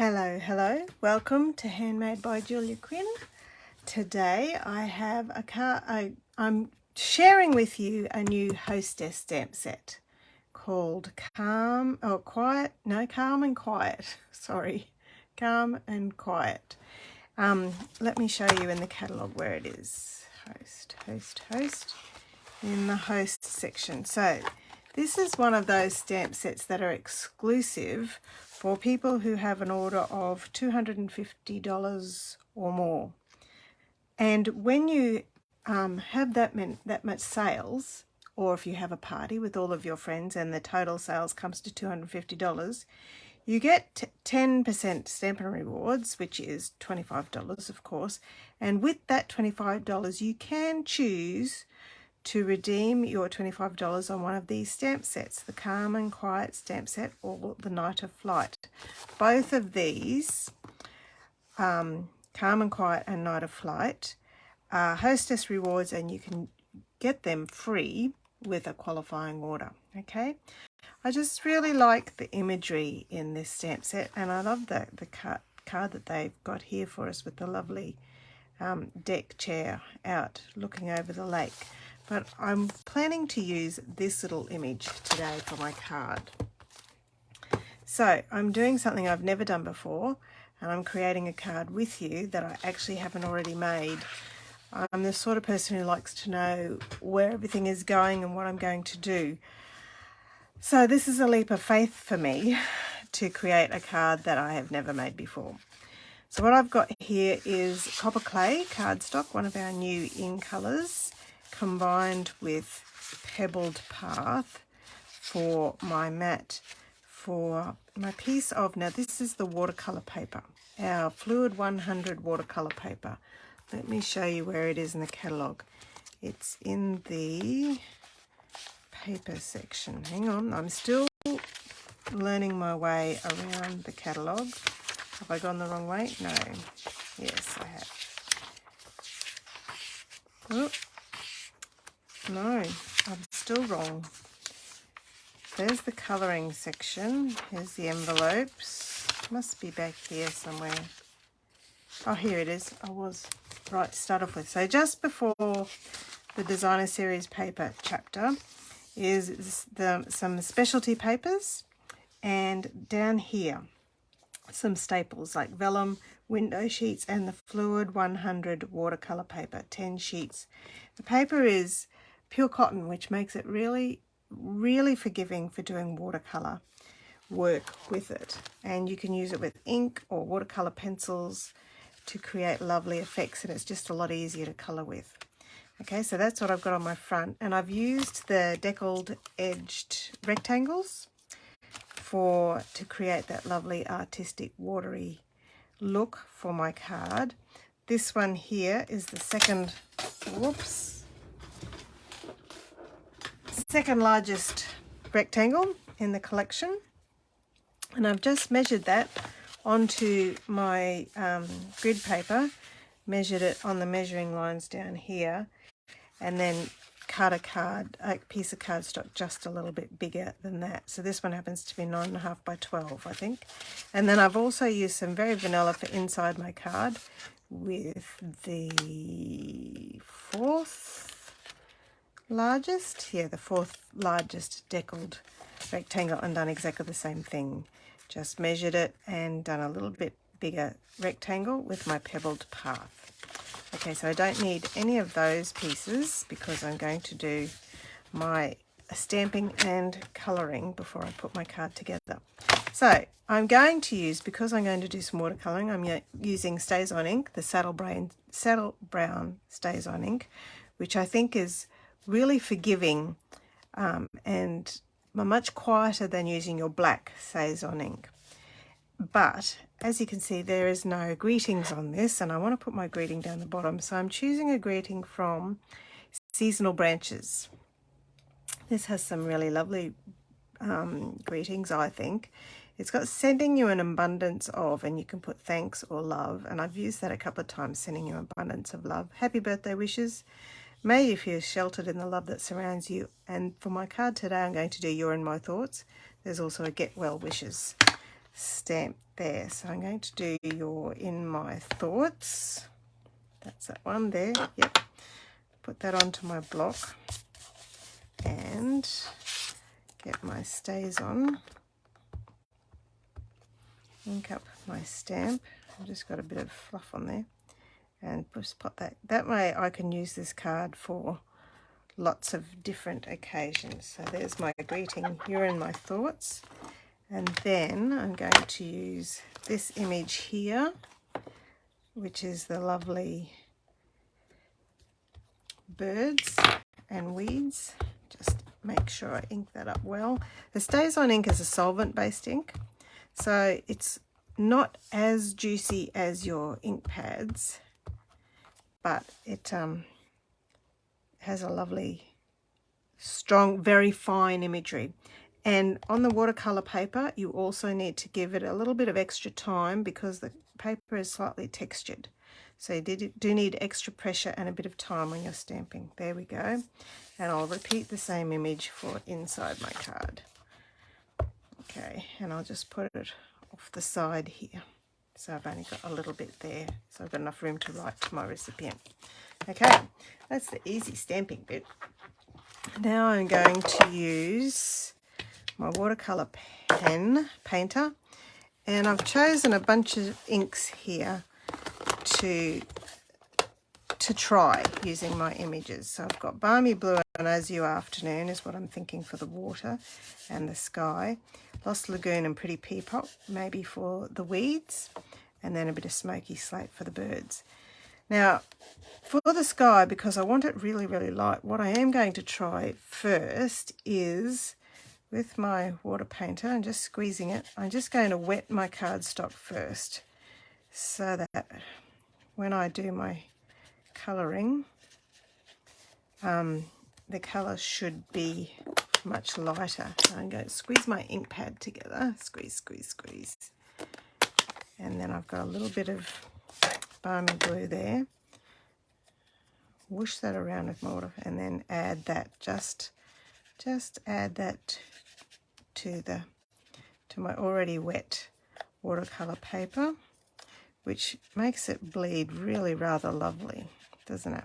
Hello, welcome to Handmade by Julia Quinn. Today I have I'm sharing with you a new hostess stamp set called Calm and Quiet. Sorry, Calm and Quiet. Let me show you in the catalogue where it is. Host, in the host section. So this is one of those stamp sets that are exclusive for people who have an order of $250 or more. And when you have that much sales, or if you have a party with all of your friends and the total sales comes to $250, you get 10% Stampin' Rewards, which is $25, of course. And with that $25, you can choose to redeem your $25 on one of these stamp sets, the Calm and Quiet stamp set or the Night of Flight. Both of these, Calm and Quiet and Night of Flight, are hostess rewards, and you can get them free with a qualifying order. Okay, I just really like the imagery in this stamp set, and I love the card that they've got here for us with the lovely deck chair out looking over the lake. But I'm planning to use this little image today for my card. So I'm doing something I've never done before, and I'm creating a card with you that I actually haven't already made. I'm the sort of person who likes to know where everything is going and what I'm going to do. So this is a leap of faith for me to create a card that I have never made before. So what I've got here is copper clay cardstock, one of our new in colours, combined with pebbled path for my mat, for my piece of, now this is the watercolour paper, our Fluid 100 watercolour paper. Let me show you where it is in the catalogue. It's in the paper section. Hang on, I'm still learning my way around the catalogue. Have I gone the wrong way? No. Yes, I have. Oh. No, I'm still wrong. There's the colouring section. Here's the envelopes. Must be back here somewhere. Oh, here it is. I was right to start off with. So just before the designer series paper chapter is some specialty papers, and down here some staples like vellum, window sheets, and the Fluid 100 watercolour paper, 10 sheets. The paper is pure cotton, which makes it really forgiving for doing watercolour work with it. And you can use it with ink or watercolour pencils to create lovely effects, and it's just a lot easier to colour with. Okay, so that's what I've got on my front, and I've used the deckled edged rectangles to create that lovely artistic watery look for my card. This one here is the second largest rectangle in the collection, and I've just measured that onto my grid paper, measured it on the measuring lines down here, and then cut a piece of cardstock just a little bit bigger than that. So this one happens to be 9.5 by 12, I think. And then I've also used some very vanilla for inside my card with the fourth largest deckled rectangle, and done exactly the same thing. Just measured it and done a little bit bigger rectangle with my pebbled path. Okay, so I don't need any of those pieces because I'm going to do my stamping and colouring before I put my card together. So I'm going to use, because I'm going to do some watercolouring, I'm using Stays On ink, the Saddle Brown Stays On ink, which I think is really forgiving and much quieter than using your black Stays On ink. But as you can see, there is no greetings on this, and I want to put my greeting down the bottom. So I'm choosing a greeting from Seasonal Branches. This has some really lovely greetings, I think. It's got sending you an abundance of, and you can put thanks or love. And I've used that a couple of times, sending you abundance of love. Happy birthday wishes. May you feel sheltered in the love that surrounds you. And for my card today, I'm going to do You're in My Thoughts. There's also a get well wishes. stamp there. So I'm going to do your In My Thoughts. That's that one there. Yep. Put that onto my block and get my StazOn. Ink up my stamp. I've just got a bit of fluff on there, and just pop that. That way I can use this card for lots of different occasions. So there's my greeting, You're in My Thoughts. And then I'm going to use this image here, which is the lovely birds and weeds. Just make sure I ink that up well. The StazOn ink is a solvent-based ink, so it's not as juicy as your ink pads, but it has a lovely, strong, very fine imagery. And on the watercolor paper, you also need to give it a little bit of extra time because the paper is slightly textured. So you do need extra pressure and a bit of time when you're stamping. There we go. And I'll repeat the same image for inside my card. Okay, and I'll just put it off the side here. So I've only got a little bit there, so I've got enough room to write to my recipient. Okay, that's the easy stamping bit. Now I'm going to use my watercolor painter, and I've chosen a bunch of inks here to try using my images. So I've got Balmy Blue and Azure Afternoon is what I'm thinking for the water and the sky. Lost Lagoon and Pretty Peacock maybe for the weeds, and then a bit of Smoky Slate for the birds. Now for the sky, because I want it really, really light, what I am going to try first is with my water painter and just squeezing it, I'm just going to wet my cardstock first so that when I do my colouring, the colour should be much lighter. I'm going to squeeze my ink pad together, squeeze, squeeze, squeeze. And then I've got a little bit of Balmy Blue there. Whoosh that around with my water and then add that, just add that to my already wet watercolor paper, which makes it bleed really rather lovely, doesn't it?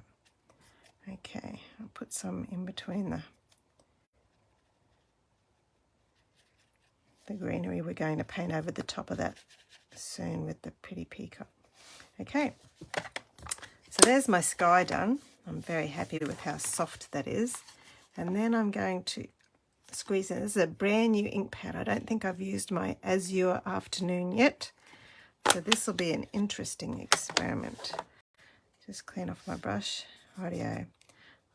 Okay, I'll put some in between the greenery. We're going to paint over the top of that soon with the Pretty Peacock. Okay, so there's my sky done. I'm very happy with how soft that is. And then I'm going to squeeze in. This is a brand new ink pad. I don't think I've used my Azure Afternoon yet. So this will be an interesting experiment. Just clean off my brush. Rightio.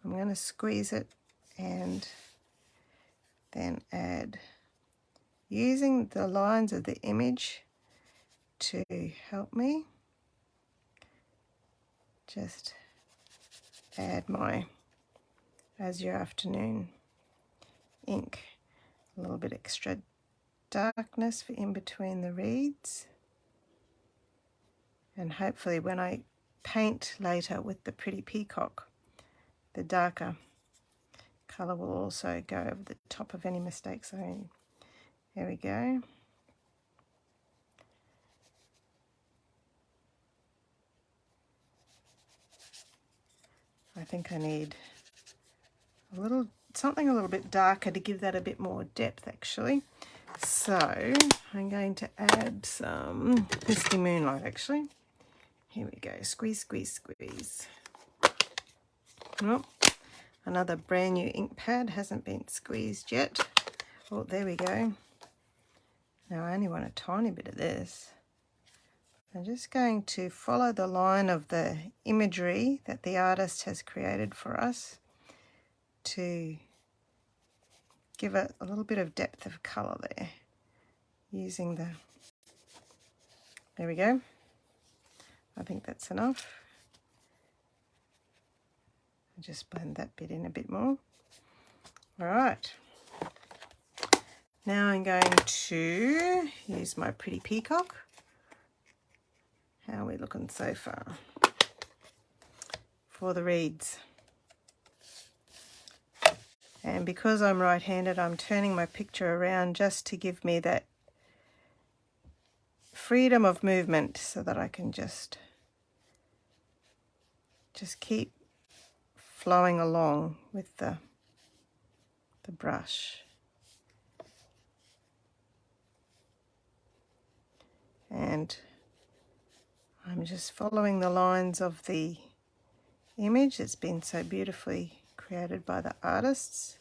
I'm going to squeeze it and then add, using the lines of the image to help me, just add my Azure Afternoon ink. A little bit extra darkness for in between the reeds. And hopefully when I paint later with the Pretty Peacock, the darker colour will also go over the top of any mistakes I made. There we go. I think I need something a little bit darker to give that a bit more depth actually. So I'm going to add some Misty Moonlight actually. Here we go, squeeze, squeeze, squeeze. Oh, another brand new ink pad, hasn't been squeezed yet. Oh, there we go. Now I only want a tiny bit of this. I'm just going to follow the line of the imagery that the artist has created for us to give it a little bit of depth of colour there. Using there we go. I think that's enough. I'll just blend that bit in a bit more. All right. Now I'm going to use my Pretty Peacock. How are we looking so far? For the reeds. And because I'm right-handed, I'm turning my picture around just to give me that freedom of movement so that I can just keep flowing along with the brush. And I'm just following the lines of the image that's been so beautifully created by the artists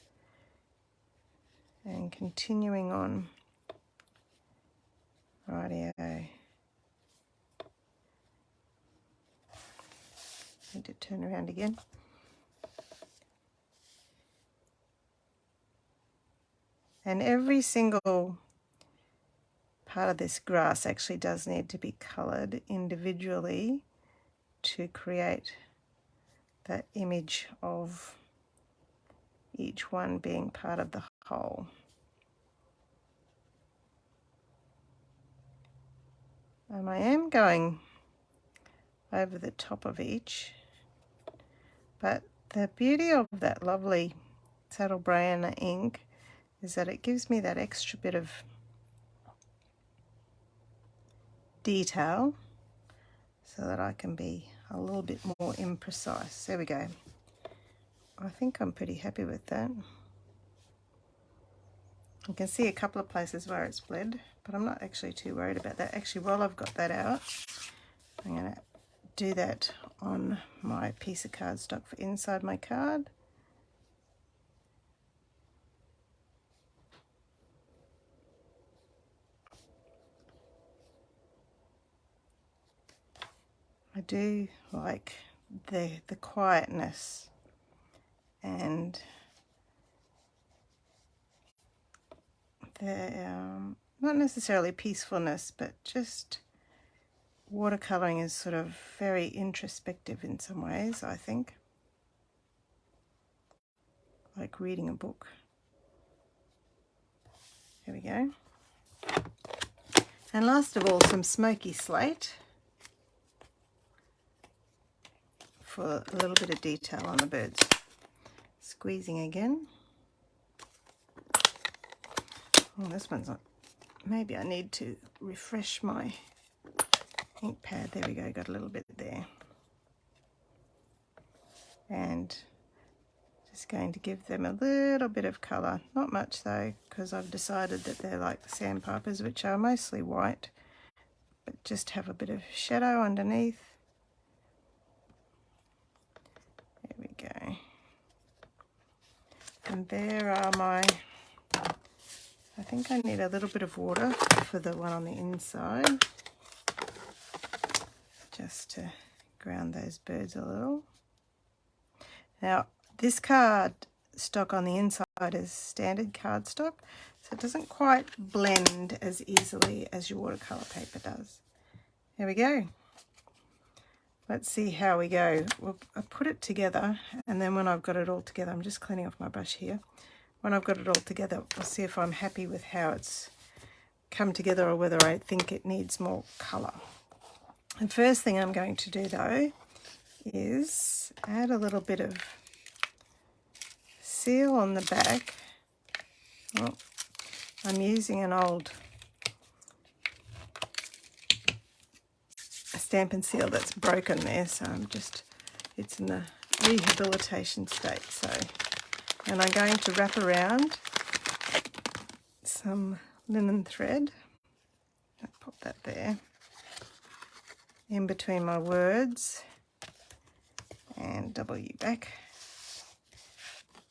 and continuing on. Rightio. Need to turn around again. And every single part of this grass actually does need to be coloured individually to create that image of each one being part of the whole. And I am going over the top of each, but the beauty of that lovely saddle brown ink is that it gives me that extra bit of detail so that I can be a little bit more imprecise. There we go. I think I'm pretty happy with that. You can see a couple of places where it's bled, but I'm not actually too worried about that. Actually, while I've got that out, I'm going to do that on my piece of cardstock for inside my card. I do like the quietness and the not necessarily peacefulness, but just watercolouring is sort of very introspective in some ways, I think. Like reading a book. There we go. And last of all, some smoky slate for a little bit of detail on the birds. Squeezing again. Oh, this one's not. Maybe I need to refresh my ink pad. There we go, got a little bit there. And just going to give them a little bit of colour. Not much though, because I've decided that they're like the sandpipers, which are mostly white, but just have a bit of shadow underneath. There we go. And there are my, I think I need a little bit of water for the one on the inside, just to ground those birds a little. Now, this card stock on the inside is standard cardstock, so it doesn't quite blend as easily as your watercolour paper does. There we go. Let's see how we go. I'll put it together, and then when I've got it all together, I'm just cleaning off my brush here. When I've got it all together, I'll see if I'm happy with how it's come together or whether I think it needs more colour. The first thing I'm going to do though is add a little bit of seal on the back. Oh, I'm using an old Stampin' Seal that's broken there, so it's in the rehabilitation state. So, and I'm going to wrap around some linen thread. I'll pop that there in between my words and W back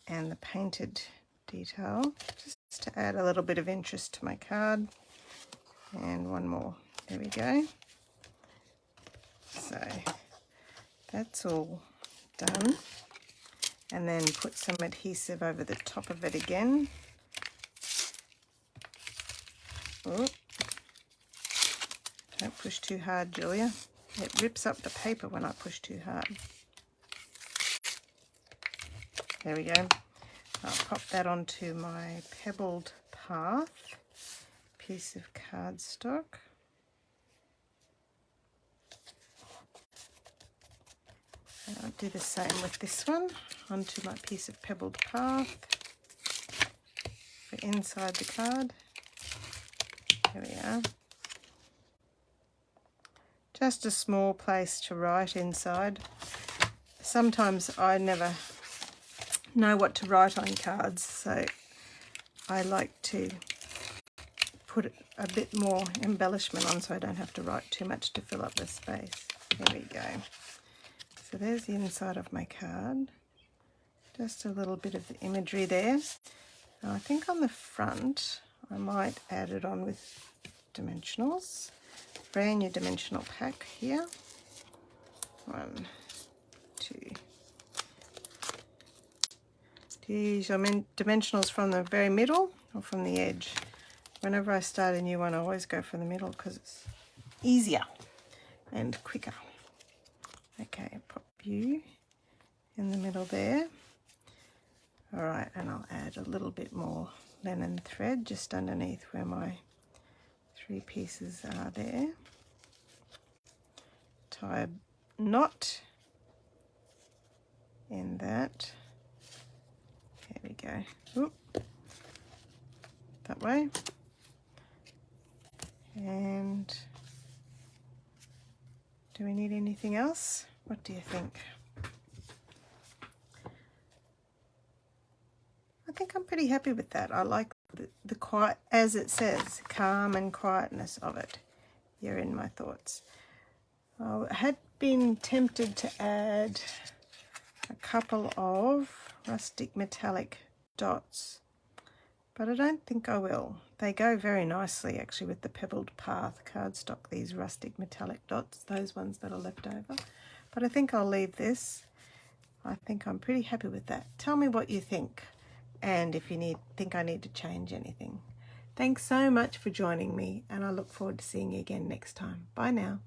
and the painted detail, just to add a little bit of interest to my card. And one more. There we go. So that's all done. And then put some adhesive over the top of it again. Oh, don't push too hard, Julia. It rips up the paper when I push too hard. There we go. I'll pop that onto my pebbled path piece of cardstock. And I'll do the same with this one onto my piece of pebbled path for inside the card. There we are. just a small place to write inside. Sometimes I never know what to write on cards, so I like to put a bit more embellishment on so I don't have to write too much to fill up the space. There we go. So there's the inside of my card. Just a little bit of the imagery there. Now I think on the front I might add it on with dimensionals. Brand new dimensional pack here. 1, 2. Do you use your dimensionals from the very middle or from the edge? Whenever I start a new one, I always go from the middle because it's easier and quicker. Okay, pop you in the middle there. All right, and I'll add a little bit more linen thread just underneath where my 3 pieces are there. Tie a knot in that. There we go. Oop. That way. And do we need anything else? What do you think? I think I'm pretty happy with that. I like the quiet, as it says, calm and quietness of it. You're in my thoughts. I had been tempted to add a couple of rustic metallic dots, but I don't think I will. They go very nicely actually with the pebbled path cardstock, these rustic metallic dots, those ones that are left over. But I think I'll leave this. I think I'm pretty happy with that. Tell me what you think, and if you think I need to change anything. Thanks so much for joining me, and I look forward to seeing you again next time. Bye now.